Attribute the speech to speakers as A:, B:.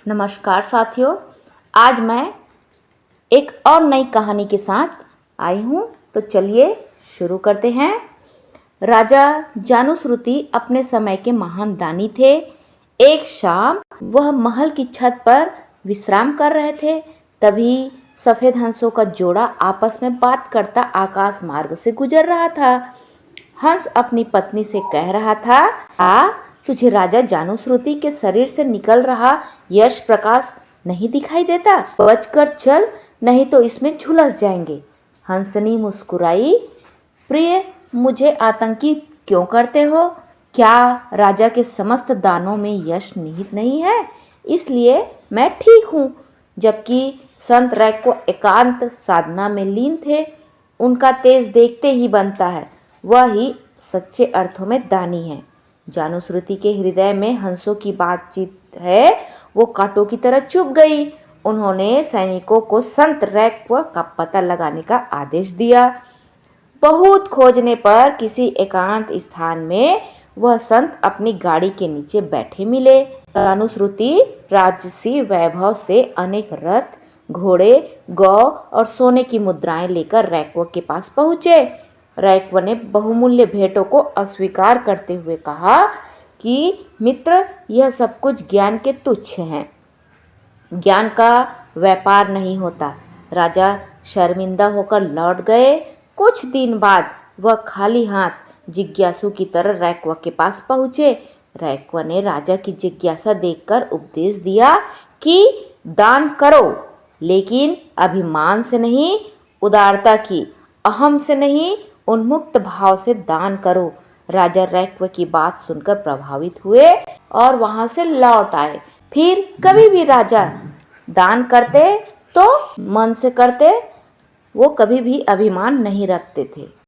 A: नमस्कार साथियों। आज मैं एक और नई कहानी के साथ आई हूँ, तो चलिए शुरू करते हैं। राजा जानुश्रुति अपने समय के महान दानी थे। एक शाम वह महल की छत पर विश्राम कर रहे थे। तभी सफेद हंसों का जोड़ा आपस में बात करता आकाश मार्ग से गुजर रहा था। हंस अपनी पत्नी से कह रहा था, तुझे राजा जानुश्रुति के शरीर से निकल रहा यश प्रकाश नहीं दिखाई देता? बच कर चल, नहीं तो इसमें झुलस जाएंगे। हंसनी मुस्कुराई, प्रिय, मुझे आतंकी क्यों करते हो? क्या राजा के समस्त दानों में यश निहित नहीं है? इसलिए मैं ठीक हूँ। जबकि संत रैक को एकांत साधना में लीन थे। उनका तेज देखते ही बनता है, वह ही सच्चे अर्थों में दानी है। जानुश्रुति के हृदय में हंसों की बातचीत है, वो कांटों की तरह चुभ गई। उन्होंने सैनिकों को संत रैक का पता लगाने का आदेश दिया। बहुत खोजने पर किसी एकांत स्थान में वह संत अपनी गाड़ी के नीचे बैठे मिले। जानुश्रुति राजसी वैभव से अनेक रथ, घोड़े, गौ और सोने की मुद्राएं लेकर रैक्व के पास पहुंचे। रैक्व ने बहुमूल्य भेंटों को अस्वीकार करते हुए कहा कि मित्र, यह सब कुछ ज्ञान के तुच्छ हैं। ज्ञान का व्यापार नहीं होता। राजा शर्मिंदा होकर लौट गए। कुछ दिन बाद वह खाली हाथ जिज्ञासु की तरह रैक्व के पास पहुँचे। रैक्व ने राजा की जिज्ञासा देखकर उपदेश दिया कि दान करो, लेकिन अभिमान से नहीं, उदारता की, अहम से नहीं, उन्मुक्त भाव से दान करो। राजा रैक्व की बात सुनकर प्रभावित हुए और वहां से लौट आए। फिर कभी भी राजा दान करते तो मन से करते, वो कभी भी अभिमान नहीं रखते थे।